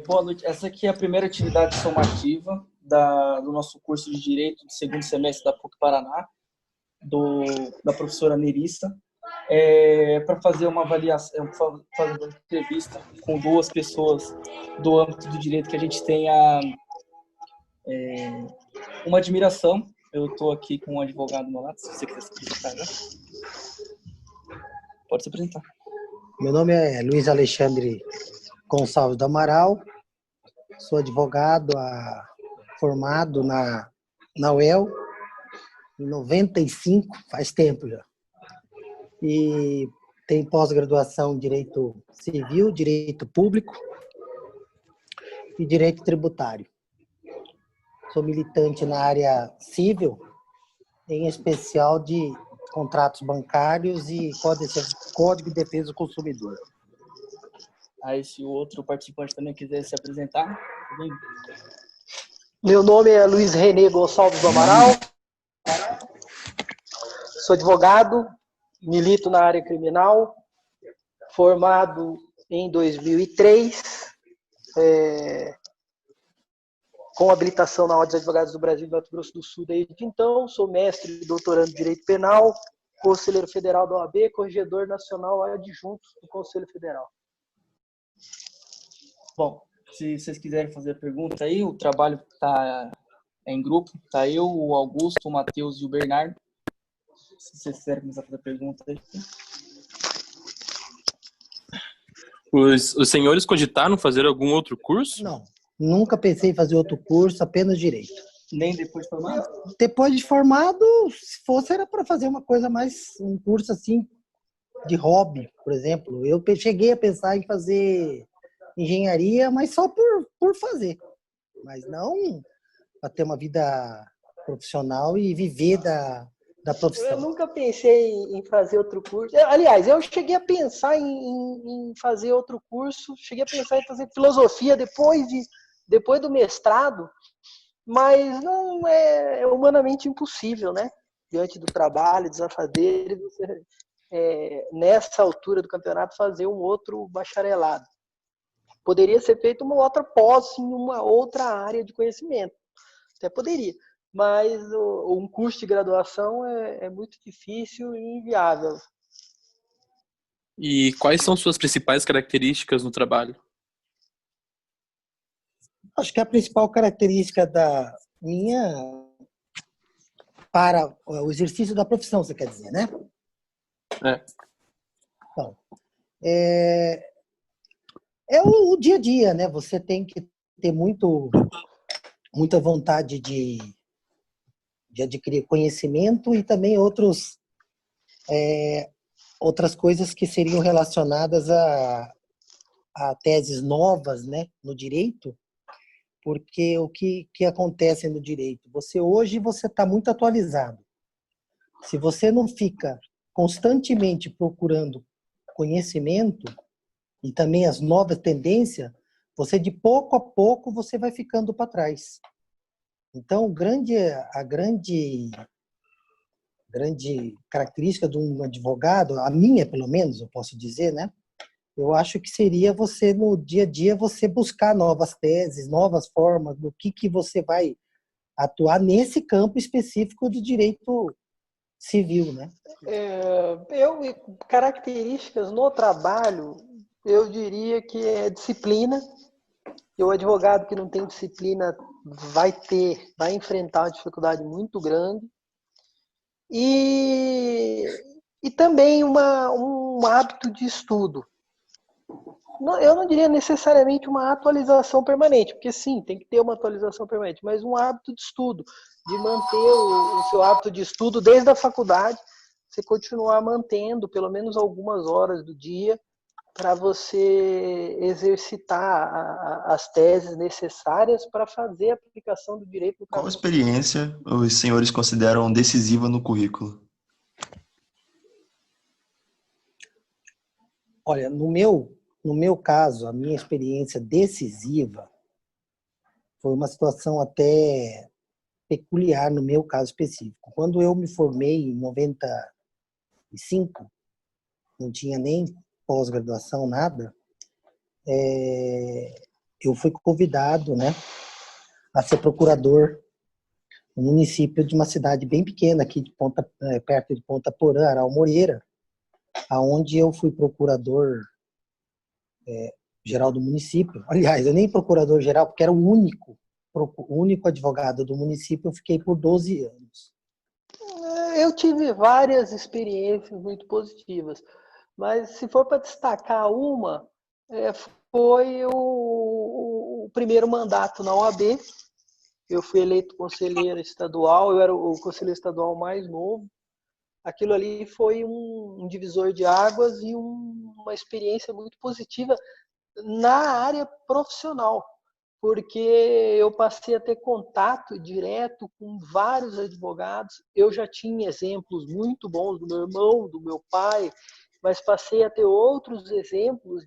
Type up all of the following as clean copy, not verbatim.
Boa noite. Essa aqui é a primeira atividade somativa do nosso curso de Direito do segundo semestre da PUC Paraná, da professora Nerissa, para fazer uma avaliação, fazer uma entrevista com duas pessoas do âmbito do direito que a gente tenha uma admiração. Eu estou aqui com um advogado do meu lado, se você quiser se apresentar, né? Pode se apresentar. Meu nome é Luiz Alexandre Gonçalves do Amaral, sou advogado formado na UEL em 95, faz tempo já. E tenho pós-graduação em Direito Civil, Direito Público e Direito Tributário. Sou militante na área civil, em especial de contratos bancários e Código de Defesa do Consumidor. Aí, se o outro participante também quiser se apresentar, bem. Meu nome é Luiz Renê Gonçalves do Amaral, sou advogado, milito na área criminal, formado em 2003, com habilitação na Ordem dos Advogados do Brasil e do Mato Grosso do Sul desde então, sou mestre e doutorando em Direito Penal, conselheiro federal da OAB, corregedor nacional adjunto do Conselho Federal. Bom, se vocês quiserem fazer a pergunta aí, o trabalho está em grupo, tá eu, o Augusto, o Matheus e o Bernardo. Se vocês quiserem começar a fazer a pergunta aí. Os senhores cogitaram fazer algum outro curso? Não, nunca pensei em fazer outro curso, apenas Direito. Nem depois de formado? Depois de formado, se fosse, era para fazer uma coisa mais, um curso assim, de hobby, por exemplo. Eu cheguei a pensar em fazer engenharia, mas só por fazer. Mas não para ter uma vida profissional e viver da profissão. Eu nunca pensei em fazer outro curso. Aliás, eu cheguei a pensar em fazer outro curso, cheguei a pensar em fazer filosofia depois do mestrado, mas não é humanamente impossível, né? Diante do trabalho, dos afazeres, você, nessa altura do campeonato, fazer um outro bacharelado. Poderia ser feito uma outra pós em uma outra área de conhecimento. Até poderia. Mas um curso de graduação é muito difícil e inviável. E quais são suas principais características no trabalho? Acho que a principal característica da minha para o exercício da profissão, você quer dizer, né? Então, é o dia a dia, né? Você tem que ter muita vontade de adquirir conhecimento e também outras coisas que seriam relacionadas a teses novas, né, no direito, porque o que acontece no direito? Hoje você está muito atualizado. Se você não fica constantemente procurando conhecimento e também as novas tendências, você de pouco a pouco você vai ficando para trás. Então, a grande característica de um advogado, a minha pelo menos, eu posso dizer, né? Eu acho que seria você, no dia a dia, você buscar novas teses, novas formas do que você vai atuar nesse campo específico do direito civil, né? Características no trabalho, eu diria que é disciplina. E o advogado que não tem disciplina vai enfrentar uma dificuldade muito grande. E também um hábito de estudo. Eu não diria necessariamente uma atualização permanente, porque sim, tem que ter uma atualização permanente, mas um hábito de estudo, de manter o seu hábito de estudo desde a faculdade, você continuar mantendo pelo menos algumas horas do dia para você exercitar as teses necessárias para fazer a aplicação do direito no Qual experiência os senhores consideram decisiva no currículo? Olha, no meu caso, a minha experiência decisiva foi uma situação até peculiar no meu caso específico. Quando eu me formei em 95, não tinha nem pós-graduação, nada, eu fui convidado, né, a ser procurador no município de uma cidade bem pequena aqui de perto de Ponta Porã, Aral Moreira, aonde eu fui procurador geral do município. Aliás, eu nem procurador geral, porque era o único advogado do município. Eu fiquei por 12 anos. Eu tive várias experiências muito positivas, mas se for para destacar uma, foi o primeiro mandato na OAB. Eu fui eleito conselheiro estadual, eu era o conselheiro estadual mais novo. Aquilo ali foi um divisor de águas e uma experiência muito positiva na área profissional, porque eu passei a ter contato direto com vários advogados. Eu já tinha exemplos muito bons do meu irmão, do meu pai, mas passei a ter outros exemplos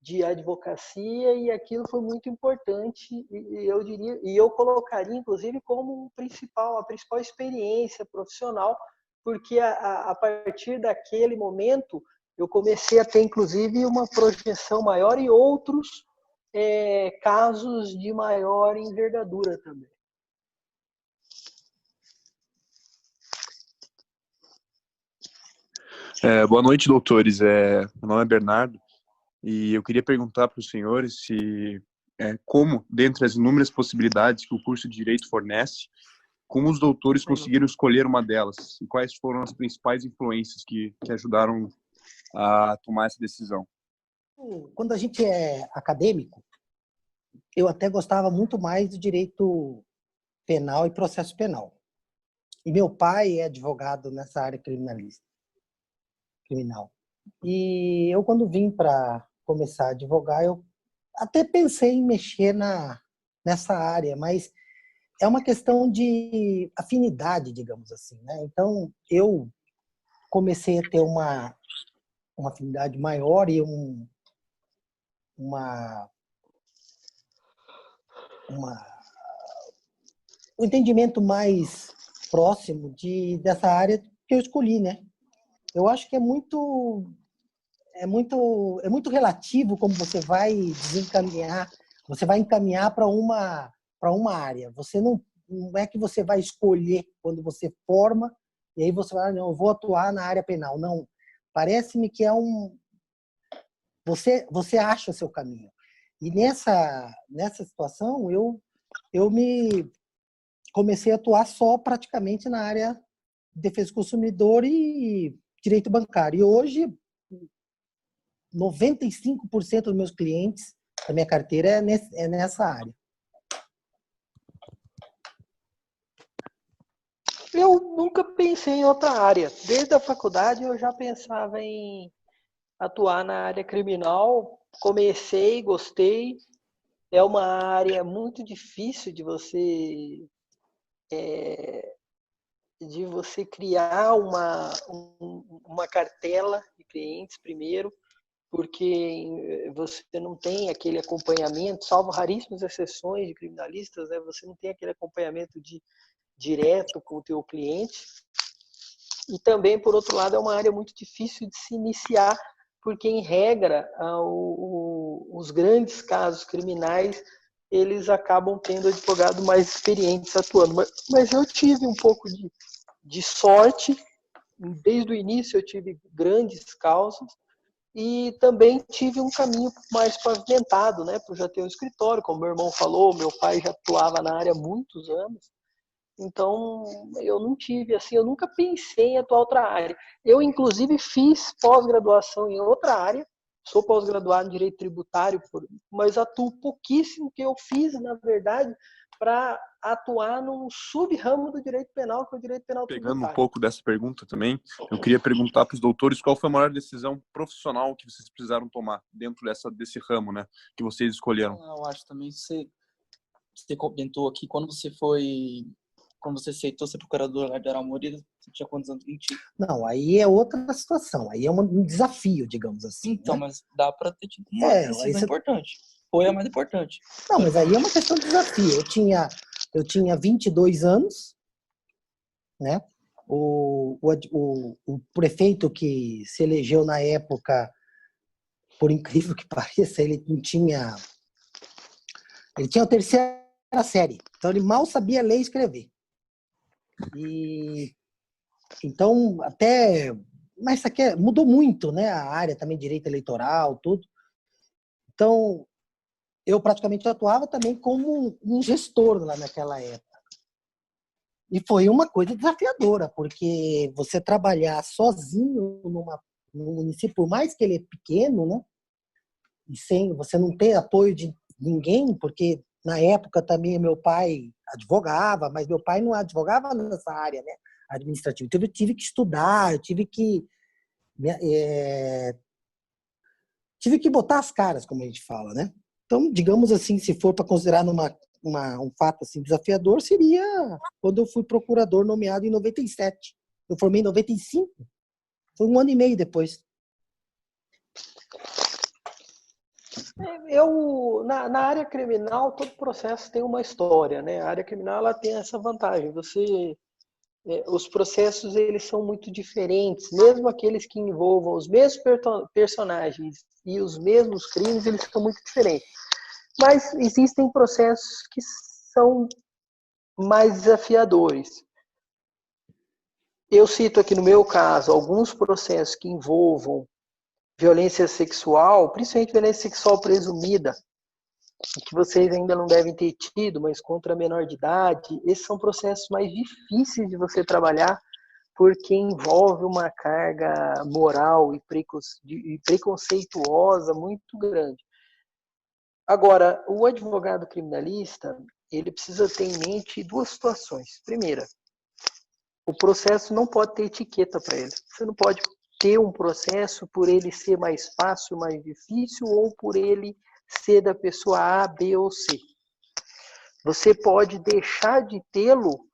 de advocacia, e aquilo foi muito importante, e eu diria, e eu colocaria inclusive como a principal experiência profissional, porque a partir daquele momento eu comecei a ter inclusive uma projeção maior e outros casos de maior envergadura também. Boa noite, doutores. Meu nome é Bernardo e eu queria perguntar para os senhores como, dentre as inúmeras possibilidades que o curso de Direito fornece, como os doutores conseguiram escolher uma delas e quais foram as principais influências que ajudaram a tomar essa decisão? Quando a gente é acadêmico, eu até gostava muito mais do direito penal e processo penal. E meu pai é advogado nessa área criminal. E eu, quando vim para começar a advogar, eu até pensei em mexer nessa área, mas é uma questão de afinidade, digamos assim, né? Então, eu comecei a ter uma afinidade maior e um entendimento mais próximo dessa área que eu escolhi, né? Eu acho que é muito relativo como você vai encaminhar para uma área. Você não é que você vai escolher quando você forma e aí você vai, não, eu vou atuar na área penal. Não, parece-me que você acha o seu caminho. E nessa situação eu me comecei a atuar só praticamente na área de defesa do consumidor e direito bancário. E hoje 95% dos meus clientes da minha carteira é nessa área. Eu nunca pensei em outra área. Desde a faculdade eu já pensava em atuar na área criminal. Comecei, gostei. É uma área muito difícil de você criar uma cartela de clientes primeiro, porque você não tem aquele acompanhamento, salvo raríssimas exceções de criminalistas, né? Você não tem aquele acompanhamento direto com o teu cliente. E também, por outro lado, é uma área muito difícil de se iniciar, porque, em regra, os grandes casos criminais, eles acabam tendo advogado mais experientes atuando. Mas eu tive um pouco de sorte. Desde o início eu tive grandes causas e também tive um caminho mais pavimentado, né? Por já ter um escritório, como meu irmão falou, meu pai já atuava na área há muitos anos. Então, eu não tive, assim, eu nunca pensei em atuar em outra área. Eu, inclusive, fiz pós-graduação em outra área, sou pós-graduado em Direito Tributário, mas atuo pouquíssimo, que eu fiz, na verdade, para atuar num sub-ramo do Direito Penal, que é o Direito Penal Tributário. Pegando um pouco dessa pergunta também, eu queria perguntar para os doutores qual foi a maior decisão profissional que vocês precisaram tomar dentro desse ramo, né, que vocês escolheram. Eu acho também que você comentou aqui, quando você aceitou ser procurador lá de Aral Moreira, você tinha quantos anos? 20? Não, aí é outra situação. Aí é um desafio, digamos assim. Então, né? Mas dá para ter tido uma decisão importante. Foi a mais importante. Não, mas aí é uma questão de desafio. Eu tinha 22 anos, né? O prefeito que se elegeu na época, por incrível que pareça, ele não tinha Ele tinha a terceira série, então ele mal sabia ler e escrever. E então mas isso aqui mudou muito, né? A área também, direito eleitoral, tudo. Então eu praticamente atuava também como um gestor lá naquela época. E foi uma coisa desafiadora, porque você trabalhar sozinho num município, por mais que ele é pequeno, né? E você não ter apoio de ninguém, porque na época também meu pai advogava, mas meu pai não advogava nessa área, né, administrativa. Então eu tive que estudar, eu tive que botar as caras, como a gente fala, né? Então, digamos assim, se for para considerar um fato assim desafiador, seria quando eu fui procurador nomeado em 97. Eu formei em 95. Foi 1 ano e meio depois. Na área criminal, todo processo tem uma história, né? A área criminal ela tem essa vantagem. Os processos eles são muito diferentes, mesmo aqueles que envolvam os mesmos personagens e os mesmos crimes, eles são muito diferentes. Mas existem processos que são mais desafiadores. Eu cito aqui no meu caso alguns processos que envolvam violência sexual, principalmente violência sexual presumida, que vocês ainda não devem ter tido, mas contra menor de idade. Esses são processos mais difíceis de você trabalhar, porque envolve uma carga moral e preconceituosa muito grande. Agora, o advogado criminalista, ele precisa ter em mente 2 situações. Primeira, o processo não pode ter etiqueta para ele. Você não pode ter um processo por ele ser mais fácil, mais difícil, ou por ele ser da pessoa A, B ou C. Você pode deixar de tê-lo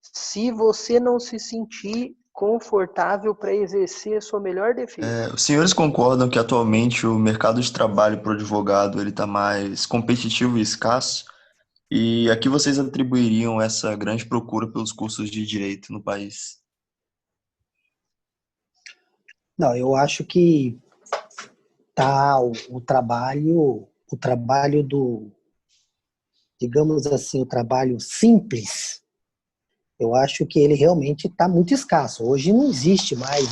se você não se sentir confortável para exercer a sua melhor defesa. Os senhores concordam que atualmente o mercado de trabalho para o advogado ele está mais competitivo e escasso? E a que vocês atribuiriam essa grande procura pelos cursos de direito no país? Não, eu acho que tá o trabalho digamos assim, o trabalho simples, eu acho que ele realmente está muito escasso. Hoje não existe mais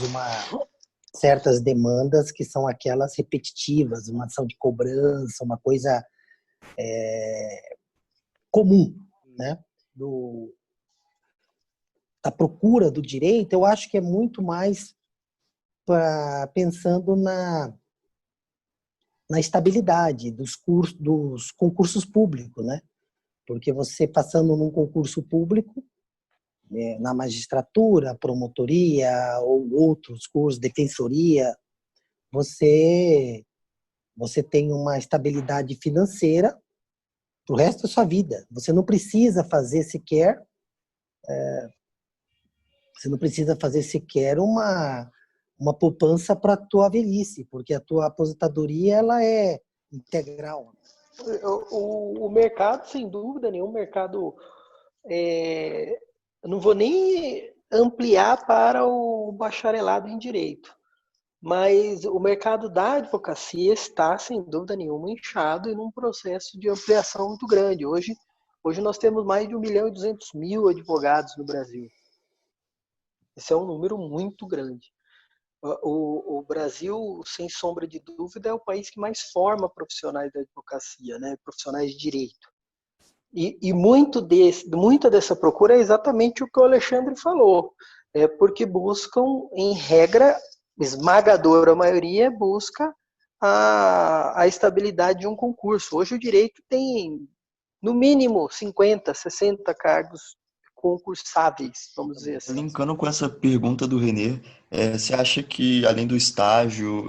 certas demandas que são aquelas repetitivas, uma ação de cobrança, uma coisa comum, né? Da procura do direito, eu acho que é muito mais pensando na estabilidade dos concursos públicos, né? Porque você passando num concurso público, na magistratura, promotoria ou outros cursos, defensoria, você tem uma estabilidade financeira para o resto da sua vida. Você não precisa fazer sequer uma poupança para a tua velhice, porque a tua aposentadoria ela é integral. O mercado, sem dúvida nenhuma, eu não vou nem ampliar para o bacharelado em direito, mas o mercado da advocacia está, sem dúvida nenhuma, inchado e num processo de ampliação muito grande. Hoje nós temos mais de 1.200.000 advogados no Brasil. Esse é um número muito grande. O Brasil, sem sombra de dúvida, é o país que mais forma profissionais da advocacia, né? Profissionais de direito. E muita dessa procura é exatamente o que o Alexandre falou. É porque buscam, em regra, esmagadora maioria, busca a estabilidade de um concurso. Hoje o direito tem, no mínimo, 50, 60 cargos concursáveis, vamos dizer assim. Linkando com essa pergunta do Renê, você acha que, além do estágio,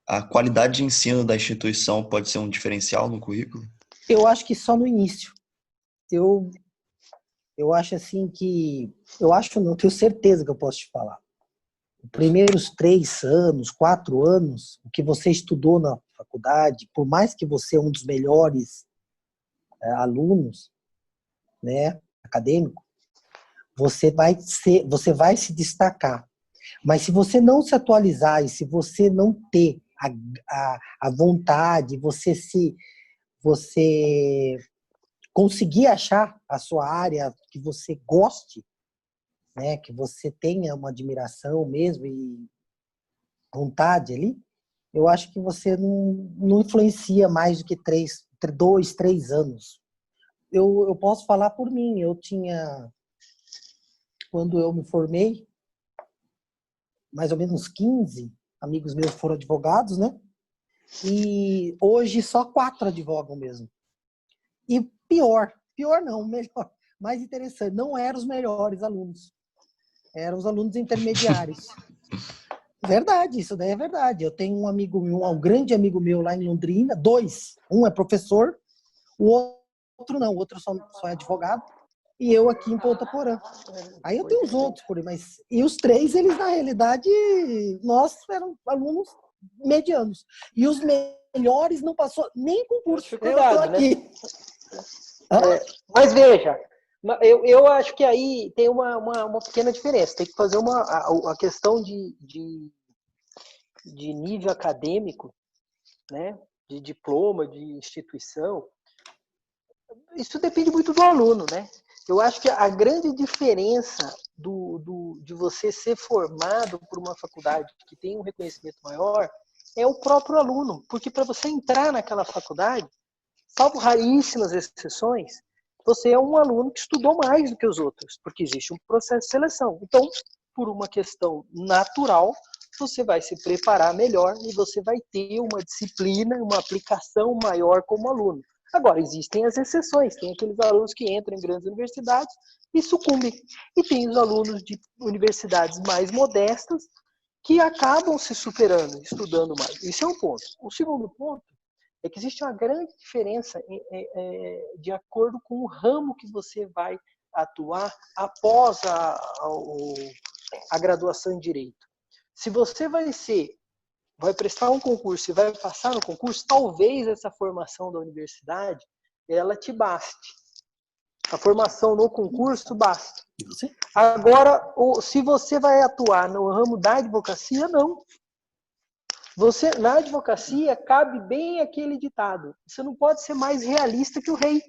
a qualidade de ensino da instituição pode ser um diferencial no currículo? Eu acho que só no início. Eu acho assim que... Eu acho, não tenho certeza que eu posso te falar. Os primeiros 3 anos, 4 anos, o que você estudou na faculdade, por mais que você é um dos melhores alunos, né, acadêmico, você vai se destacar. Mas se você não se atualizar e se você não ter a vontade, você conseguir achar a sua área que você goste, né, que você tenha uma admiração mesmo e vontade ali, eu acho que você não influencia mais do que 2, 3 anos. Eu posso falar por mim, quando eu me formei, mais ou menos 15 amigos meus foram advogados, né? E hoje só 4 advogam mesmo. E pior não, melhor, mais interessante, não eram os melhores alunos, eram os alunos intermediários. Verdade, isso daí é verdade. Eu tenho um amigo meu, um grande amigo meu lá em Londrina, 2. Um é professor, o outro não, o outro só é advogado, e eu aqui em Ponta Porã. Aí eu tenho os outros por aí, mas... E os 3, eles na realidade, nós eram alunos medianos. E os melhores não passou nem concurso. Dificuldade, eu tô aqui. né? Mas veja, eu acho que aí tem uma pequena diferença. Tem que fazer a questão de nível acadêmico, né? De diploma, de instituição. Isso depende muito do aluno, né? Eu acho que a grande diferença de você ser formado por uma faculdade que tem um reconhecimento maior é o próprio aluno. Porque para você entrar naquela faculdade, salvo raríssimas exceções, você é um aluno que estudou mais do que os outros, porque existe um processo de seleção. Então, por uma questão natural, você vai se preparar melhor e você vai ter uma disciplina, uma aplicação maior como aluno. Agora, existem as exceções. Tem aqueles alunos que entram em grandes universidades e sucumbem. E tem os alunos de universidades mais modestas que acabam se superando, estudando mais. Esse é um ponto. O segundo ponto é que existe uma grande diferença de acordo com o ramo que você vai atuar após a graduação em Direito. Se você vai prestar um concurso e vai passar no concurso, talvez essa formação da universidade, ela te baste. A formação no concurso basta. Agora, se você vai atuar no ramo da advocacia, não. Na advocacia, cabe bem aquele ditado. Você não pode ser mais realista que o rei.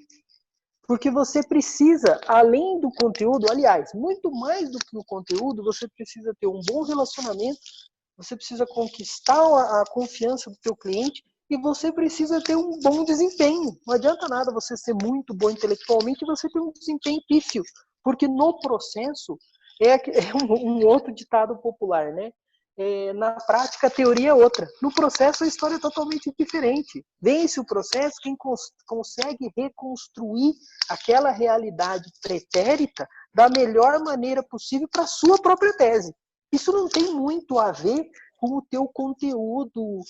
Porque você precisa, além do conteúdo, aliás, muito mais do que o conteúdo, você precisa ter um bom relacionamento, você precisa conquistar a confiança do teu cliente e você precisa ter um bom desempenho. Não adianta nada você ser muito bom intelectualmente e você ter um desempenho pífio. Porque no processo, é um outro ditado popular, né? Na prática, a teoria é outra. No processo, a história é totalmente diferente. Vence o processo quem consegue reconstruir aquela realidade pretérita da melhor maneira possível para a sua própria tese. Isso não tem muito a ver com o teu conteúdo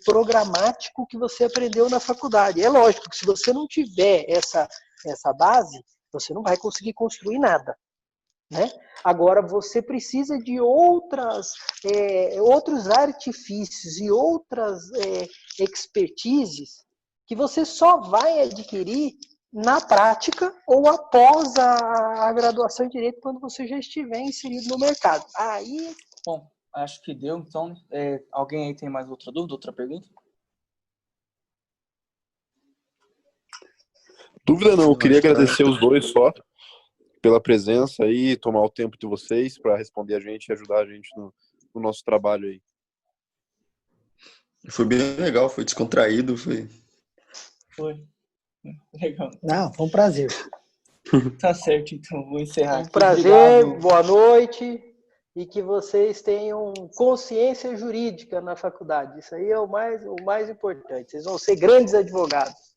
programático que você aprendeu na faculdade. É lógico que se você não tiver essa base, você não vai conseguir construir nada. Né? Agora, você precisa de outros artifícios e outras expertises que você só vai adquirir na prática ou após a graduação em Direito, quando você já estiver inserido no mercado. Aí... Bom, acho que deu. Então, alguém aí tem mais outra dúvida, outra pergunta? Dúvida não, eu queria agradecer os dois só pela presença aí, tomar o tempo de vocês para responder a gente e ajudar a gente no nosso trabalho aí. Foi bem legal, foi descontraído, foi... Foi. Legal. Não, foi um prazer. Tá certo, então, vou encerrar aqui. Um prazer, Obrigado. boa noite e que vocês tenham consciência jurídica na faculdade. Isso aí é o mais importante. Vocês vão ser grandes advogados.